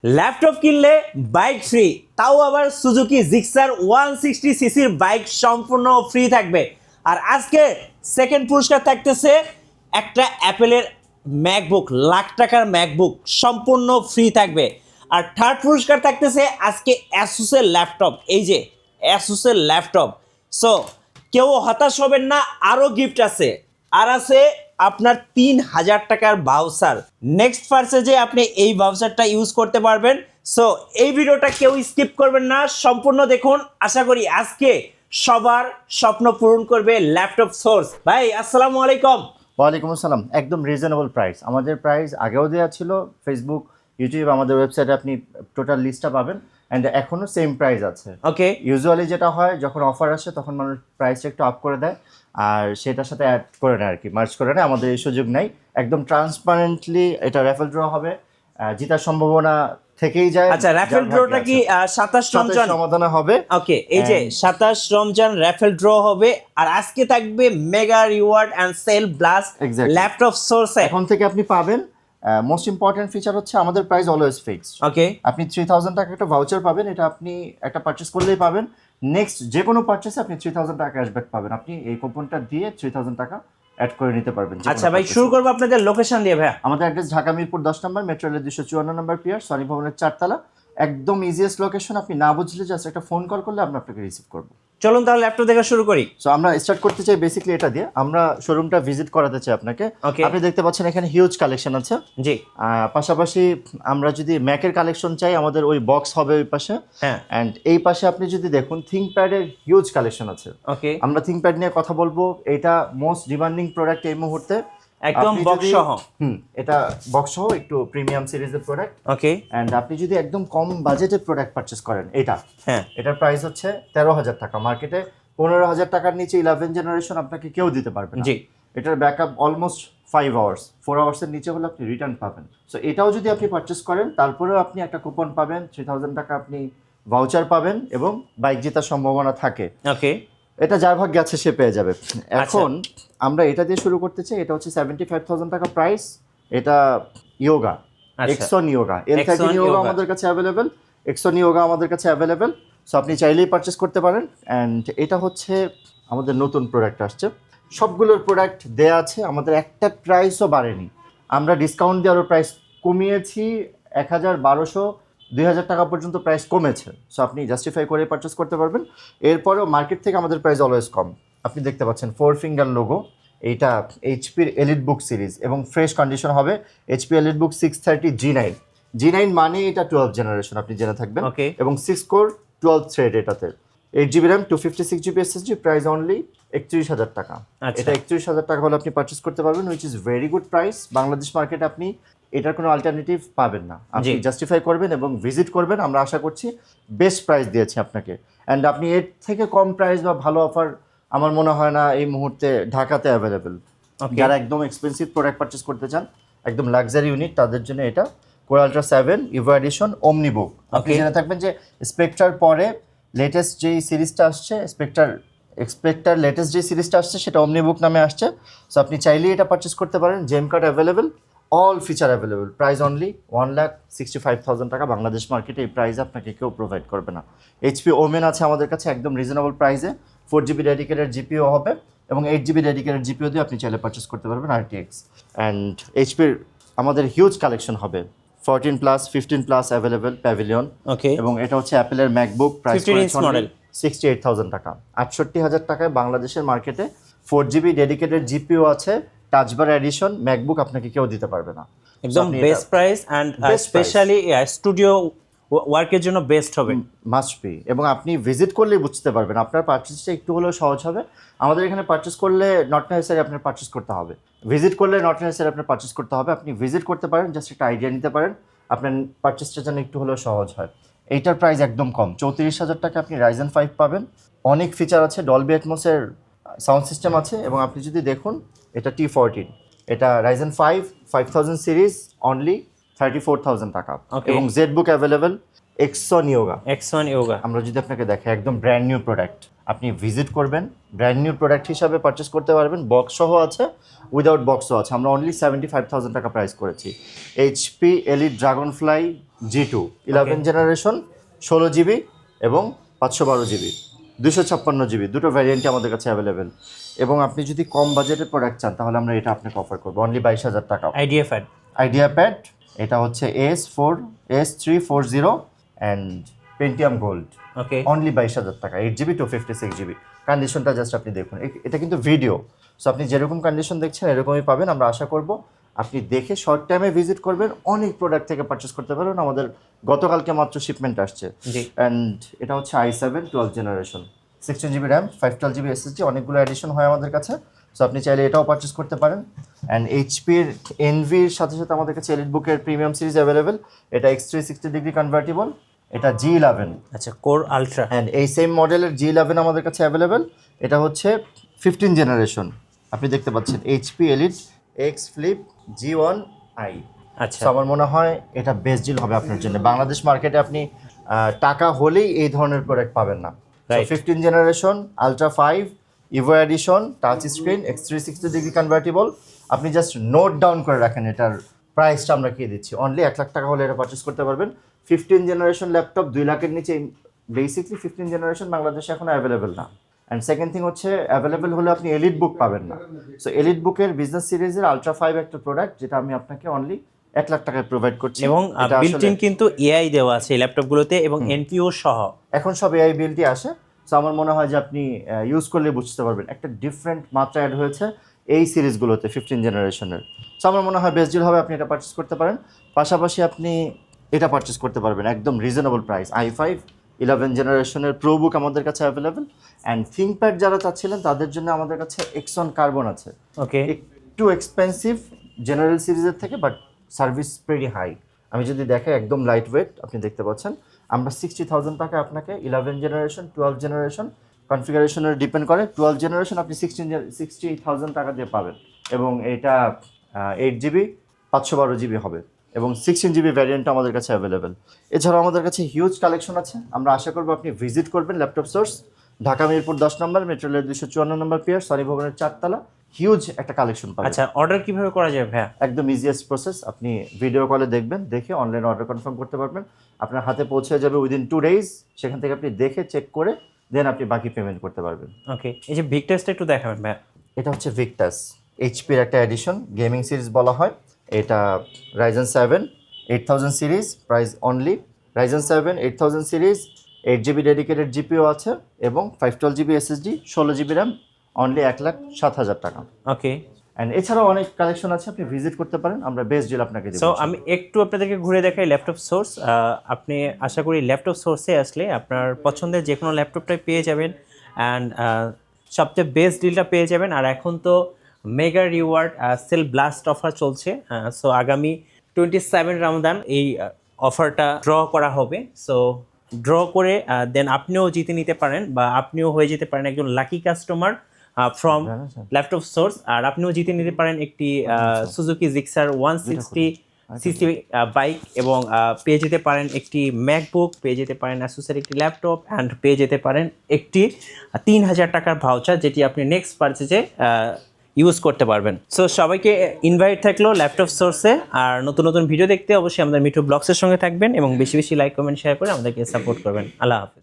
Laptop কিনলে bike free, তাও আবার সুজুকি জিক্সার 160 সিসির বাইক সম্পূর্ণ ফ্রি থাকবে। আর আজকে সেকেন্ড পুরস্কার থাকতেছে একটা অ্যাপেলের ম্যাকবুক, লাখ টাকার ম্যাকবুক সম্পূর্ণ ফ্রি থাকবে। আর থার্ড পুরস্কার থাকতেছে আজকে অ্যাসুসের ল্যাপটপ, এই যে অ্যাসুসের ল্যাপটপ। সো কেউ হতাশ হবেন না, আরও গিফট আছে। আর আছে আপনার 3000 টাকার ভাউচার, নেক্সট পারচেজে আপনি এই ভাউচারটা ইউজ করতে পারবেন। সো এই ভিডিওটা কেউ স্কিপ করবেন না, সম্পূর্ণ দেখুন। আশা করি আজকে সবার স্বপ্ন পূরণ করবে ল্যাপটপ সোর্স। ভাই আসসালামু আলাইকুম। ওয়ালাইকুম আসসালাম। একদম রিজনেবল প্রাইস, আমাদের প্রাইস আগেও দেওয়া ছিল ফেসবুক, ইউটিউব, আমাদের ওয়েবসাইটে আপনি টোটাল লিস্টটা পাবেন। অ্যান্ড এখনও সেম প্রাইস আছে। ওকে, ইউজুয়ালি যেটা হয় যখন অফার আসে তখন মানুষ প্রাইসটা একটু আপ করে দেয় আর সেটার সাথে অ্যাড করে নেয় আর কি, মার্চ করে নেয়। আমাদের এই সুযোগ নাই, একদম ট্রান্সপারেন্টলি এটা র্যাফেল ড্র হবে, জিতার সম্ভাবনা থেকেই যায়। আচ্ছা, র্যাফেল ড্রটা কি 27 রমজান সমাধানে হবে? ওকে, এই যে 27 রমজান র্যাফেল ড্র হবে। আর আজকে থাকবে mega reward and sale blast laptop সোর্সে। এখন থেকে আপনি পাবেন, মোস্ট ইম্পর্টেন্ট ফিচার হচ্ছে আমাদের প্রাইস অলওয়েজ ফিক্সড। ওকে, আপনি 3000 টাকা একটা ভাউচার পাবেন, এটা আপনি একটা পারচেস করলেই পাবেন। নেক্সট যে কোনো পারচেসে আপনি 3000 টাকা ক্যাশব্যাক পাবেন। আপনি এই কুপনটা দিয়ে 3000 টাকা অ্যাড করে নিতে পারবেন। আচ্ছা ভাই, শুরু করবো আপনাদের লোকেশন দিয়ে। ভাই আমাদের অ্যাড্রেস ঢাকা মিরপুর 10 নম্বর, মেট্রো রেলের 254 নম্বর পিয়ার, সনি ভবনের 4 তলা, একদম ইজিয়েস্ট লোকেশন। আপনি না বুঝলে জাস্ট একটা ফোন কল করলে আমরা আপনাকে রিসিভ করবো। চলুন তাহলে ল্যাপটপ দেখা শুরু করি। সো আমরা স্টার্ট করতে চাই বেসিক্যালি এটা দিয়ে। আমরা শোরুমটা ভিজিট করাতে চাই আপনাকে। আপনি দেখতে পাচ্ছেন এখানে হিউজ কালেকশন আছে। জি, পাশাপাশি আমরা যদি ম্যাকের কালেকশন চাই, আমাদের ওই বক্স হবে ওই পাশে। হ্যাঁ, এন্ড এই পাশে আপনি যদি দেখুন থিংকপ্যাডের হিউজ কালেকশন আছে। ওকে, আমরা থিংকপ্যাড নিয়ে কথা বলবো। এটা মোস্ট ডিমান্ডিং প্রোডাক্ট এই মুহূর্তে, একদম বক্স সহ। এটা বক্স সহ একটু প্রিমিয়াম সিরিজের প্রোডাক্ট। ওকে, এন্ড আপনি যদি একদম কম বাজেটের প্রোডাক্ট পারচেস করেন, হ্যাঁ, এটার প্রাইস হচ্ছে 13,000 টাকা। মার্কেটে 15,000 টাকার নিচে 11 জেনারেশন আপনাকে কেউ দিতে পারবে না। জি, এটার ব্যাকআপ অলমোস্ট 5 আওয়ার্স, 4 আওয়ার্সের নিচে হলে আপনি রিটার্ন পাবেন। সো এটাও যদি আপনি পারচেস করেন, তারপরেও আপনি একটা কুপন পাবেন, 3000 টাকা আপনি ভাউচার পাবেন এবং বাইক জেতার সম্ভাবনা থাকে। ওকে, এটা যার ভাগ্যে আছে সে পেয়ে যাবে। এখন আমরা এটা দিয়ে শুরু করতে চাই। এটা হচ্ছে 75,000 টাকা প্রাইস। এটা yoga, exon yoga, L13 yoga আমাদের কাছে অ্যাভেলেবেল, এক্সন ইয়োগা আমাদের কাছে অ্যাভেলেবেল। সো আপনি চাইলেই পারচেস করতে পারেন। অ্যান্ড এটা হচ্ছে আমাদের নতুন প্রোডাক্ট আসছে। সবগুলোর প্রোডাক্ট দেয়া আছে, আমাদের একটা প্রাইসও বাড়েনি। আমরা ডিসকাউন্ট দিয়ে আরও প্রাইস কমিয়েছি, 1000, 1200, 2000 টাকা পর্যন্ত প্রাইস কমেছে। সো আপনি জাস্টিফাই করে পারচেস করতে পারবেন। এরপরেও মার্কেট থেকে আমাদের প্রাইস অলওয়েজ কম। আপনি দেখতে পাচ্ছেন 4 ফিঙ্গার লোগো। এইটা এইচপির এলিট বুক সিরিজ এবং ফ্রেশ কন্ডিশন হবে। এইচপি এলিট বুক 630 G9 মানে এটা 12 জেনারেশন, আপনি জেনে থাকবেন। এবং 6 কোর 12 থ্রেড এটাতে, 8GB RAM, 256GB SSD, price only 31,000 টাকা। এটা 31,000 টাকা হলে আপনি পারচেস করতে পারবেন, which is very good price. Bangladesh মার্কেটে আপনি এটার কোনো অল্টারনেটিভ পাবেন না। আপনি জাস্টিফাই করবেন এবং ভিজিট করবেন। আমরা আশা করছি বেস্ট প্রাইস দিয়েছি আপনাকে। অ্যান্ড আপনি এর থেকে কম প্রাইস বা ভালো অফার আমার মনে হয় না এই মুহূর্তে ঢাকাতে অ্যাভেলেবেল। যারা একদম এক্সপেন্সিভ প্রোডাক্ট পারচেস করতে চান, একদম লাক্সারি ইউনিট, তাদের জন্য এটা কোর আল্ট্রা 7 ইভো এডিশন ওমনি বুক। আপনি জেনে থাকবেন যে স্পেকট্রার পরে লেটেস্ট যেই সিরিজটা আসছে, স্পেকট্রার লেটেস্ট যে সিরিজটা আসছে সেটা ওমনি বুক নামে আসছে। সো আপনি চাইলেই এটা পারচেস করতে পারেন। Gem card available, all feature available, price only 1,65,000 টাকা। বাংলাদেশ মার্কেটে এই প্রাইসে আপনাকে কেউ প্রোভাইড করবে না। এইচপি ওমেন আছে আমাদের কাছে একদম রিজনেবল প্রাইসে, 4GB ডেডিকেটেড জিপিও হবে এবং 8GB ডেডিকেটেড জিপিও দিয়ে আপনি চাইলে পারচেস করতে পারবেন RTX। অ্যান্ড এইচপির আমাদের হিউজ কালেকশন হবে, 14+, 15+ অ্যাভেলেবেল প্যাভিলিয়ন। এবং এটা হচ্ছে অ্যাপেলের ম্যাকবুক, প্রাইস 68,000 টাকা। 68,000 টাকায় বাংলাদেশের মার্কেটে 4GB ডেডিকেটেড জিপিও আছে, টাচবার এডিশন ম্যাকবুক আপনাকে কেউ দিতে পারবে না। একদম best price and specially studio ওয়ার্কের জন্য বেস্ট হবে, মাস্ট বি। এবং আপনি ভিজিট করলেই বুঝতে পারবেন, আপনার পারচেসটা একটু হলেও সহজ হবে। আমাদের এখানে পারচেস করলে নট নেসেসারি আপনার পারচেস করতে হবে, ভিজিট করলে নট নেসেসারি আপনার পারচেস করতে হবে। আপনি ভিজিট করতে পারেন, জাস্ট একটা আইডিয়া নিতে পারেন, আপনার পারচেসটা যেন একটু হলেও সহজ হয়। এইটার প্রাইস একদম কম, 34,000 টাকা আপনি Ryzen 5 পাবেন। অনেক ফিচার আছে, ডলবি অ্যাটমসের সাউন্ড সিস্টেম আছে। এবং আপনি যদি দেখুন এটা T14, এটা Ryzen 5 5000 সিরিজ, অনলি 34,000 টাকা। এবং জেড বুক অ্যাভেলেবেল, এক্সন ইয়োগা। আমরা যদি আপনাকে দেখে একদম ব্র্যান্ড নিউ প্রোডাক্ট, আপনি ভিজিট করবেন, ব্র্যান্ড নিউ প্রোডাক্ট হিসাবে পারচেস করতে পারবেন, বক্স সহ আছে, উইদাউট বক্সও আছে। আমরা অনলি 75,000 টাকা প্রাইস করেছি। HP elite Dragonfly G2 11 generation 16 GB এবং 512 জিবি 256 জিবি, দুটো ভ্যারিয়েন্টই আমাদের কাছে অ্যাভেলেবেল। এবং আপনি যদি কম বাজেটের প্রোডাক্ট চান তাহলে আমরা এটা আপনাকে অফার করবো অনলি 22,000 টাকা। আইডিয়া প্যাড, এটা হচ্ছে S340 and Pentium gold, okay, only 22,000 টাকা, 8GB 256GB। কন্ডিশনটা জাস্ট আপনি দেখুন, এটা কিন্তু ভিডিও, সো আপনি যেরকম কন্ডিশন দেখছেন এরকমই পাবেন। আমরা আশা করব আপনি দেখে শর্ট টাইমে ভিজিট করবেন, অনেক প্রোডাক্ট থেকে পারচেস করতে পারবেন। আমাদের গতকালকে মাত্র শিপমেন্ট আসছে। অ্যান্ড এটা হচ্ছে i7 12 generation, 16GB RAM, 512GB SSD, অনেকগুলো অ্যাডিশন হয় আমাদের কাছে। সো আপনি চাইলে এটাও পারচেস করতে পারেন। অ্যান্ড এইচপির এনভির সাথে সাথে আমাদের কাছে এলিট বুকের প্রিমিয়াম সিরিজ অ্যাভেলেবেল। এটা X360 ডিগ্রি কনভার্টিবল, এটা G11, আচ্ছা, কোর আলট্রা। অ্যান্ড এই সেম মডেলের G11 আমাদের কাছে অ্যাভেলেবেল। এটা হচ্ছে 15 জেনারেশন, আপনি দেখতে পাচ্ছেন HP elite x flip G1i। আচ্ছা, আমার মনে হয় এটা বেস্ট ডিল হবে আপনার জন্য। বাংলাদেশ মার্কেটে আপনি টাকা হলেই এই ধরনের প্রোডাক্ট পাবেন না। 15 generation ultra 5 Ivo addition, touch screen, X360 degree convertible. আপনি জাস্ট নোট ডাউন করে রাখেন এটার প্রাইসটা আমরা কি দিচ্ছি। অনলি 1 লাখ টাকা হলে এটা পারচেস করতে পারবেন। 15 জেনারেশন ল্যাপটপ 2 লাখের নিচে বেসিকলি 15 জেনারেশন বাংলাদেশে এখন অ্যাভেলেবেল না। অ্যান্ড সেকেন্ড থিং হচ্ছে অ্যাভেলেবেল হলে আপনি এলিট বুক পাবেন না। সো এলিট বুকের বিজনেস সিরিজের আলট্রা 5 একটা প্রোডাক্ট, যেটা আমি আপনাকে অনলি 1 লাখ টাকায় প্রোভাইড করছি। এবং বিল্ট ইন কিন্তু এআই দেওয়া আছে এই ল্যাপটপগুলোতে এবং এনপিও সহ। এখন সব এআই বিল্টই আসে। সো আমার মনে হয় যে আপনি ইউজ করলে বুঝতে পারবেন একটা ডিফারেন্ট মাত্রা অ্যাড হয়েছে এই সিরিজগুলোতে 15 জেনারেশনের। সো আমার মনে হয় বেস্ট ডিল হবে, আপনি এটা পারচেস করতে পারেন। পাশাপাশি আপনি এটা পারচেস করতে পারবেন একদম রিজনেবল প্রাইস, i5 11 জেনারেশনের প্রো বুক আমাদের কাছে অ্যাভেলেবেল। অ্যান্ড থিঙ্কপ্যাড যারা চাচ্ছিলেন তাদের জন্য আমাদের কাছে এক্সন কার্বন আছে। ওকে, একটু এক্সপেন্সিভ জেনারেল সিরিজের থেকে, বাট সার্ভিস ভেরি হাই। আমি যদি দেখে একদম লাইট ওয়েট, আপনি দেখতে পাচ্ছেন। আমরা 60,000 টাকা আপনাকে 11 জেনারেশন 12 জেনারেশন কনফিগারেশনের ডিপেন্ড করে। 12 জেনারেশন আপনি 60,000 টাকা দিয়ে পাবেন এবং এটা 8GB 512GB হবে এবং 16GB ভ্যারিয়েন্টটা আমাদের কাছে অ্যাভেলেবেল। এছাড়াও আমাদের কাছে হিউজ কালেকশন আছে। আমরা আশা করবো আপনি ভিজিট করবেন ল্যাপটপ সোর্স, ঢাকা মিরপুর 10 নম্বর, মেট্রো রেলের 254 নম্বর পিয়ার, সনি ভবনের 4 তলা। হিউজ একটা কালেকশন পাবেন। আচ্ছা, অর্ডার কিভাবে করা যাবে ভাইয়া? একদম ইজিয়েস্ট প্রসেস, আপনি ভিডিও কলে দেখবেন, দেখে অনলাইনে অর্ডার কনফার্ম করতে পারবেন। আপনার হাতে পৌঁছে যাবে উইদিন 2 days। সেখান থেকে আপনি দেখে চেক করে দেন আপনি বাকি পেমেন্ট করতে পারবেন। ওকে, এই যে ভিক্টাসটা একটু দেখাবেন ভাইয়া। এটা হচ্ছে ভিক্টাস, এইচপির একটা এডিশন, গেমিং সিরিজ বলা হয়। এটা Ryzen 7 8000 series, price only Ryzen 7 8000 series, 8GB dedicated GPU আছে এবং 512GB SSD, 16GB RAM, only 1,07,000 টাকা। ওকে, অ্যান্ড এছাড়াও অনেক কালেকশন আছে, আপনি ভিজিট করতে পারেন, আমরা বেস্ট ডিল আপনাকে দেব। সো আমি একটু আপনাদেরকে ঘুরে দেখাই ল্যাপটপ সোর্স। আপনি আশা করি ল্যাপটপ সোর্সে আসলে আপনার পছন্দের যে কোনো ল্যাপটপটাই পেয়ে যাবেন অ্যান্ড সবচেয়ে বেস্ট ডিলটা পেয়ে যাবেন। আর এখন তো mega reward sale blast offer চলছে। সো আগামী 27 রমজান এই অফারটা ড্র করা হবে। সো ড্র করে দেন আপনিও জিতে নিতে পারেন বা আপনিও হয়ে যেতে পারেন একজন lucky customer from laptop source. আর আপনিও জিতে নিতে পারেন একটি সুজুকি জিক্সার 160 সিসি বাইক এবং পেয়ে যেতে পারেন একটি ম্যাকবুক, পেয়ে যেতে পারেন অ্যাসুসের একটি ল্যাপটপ অ্যান্ড পেয়ে যেতে পারেন একটি 3,000 টাকার ভাউচার, যেটি আপনি নেক্সট পারচেজে ইউজ করতে পারবেন। সো সবাইকে ইনভাইট থাকলো ল্যাপটপ সোর্সে। আর নতুন নতুন ভিডিও দেখতে অবশ্যই আমাদের মিঠু ব্লগসের সঙ্গে থাকবেন এবং বেশি বেশি লাইক কমেন্ট শেয়ার করে আমাদেরকে সাপোর্ট করবেন। আল্লাহ হাফেজ।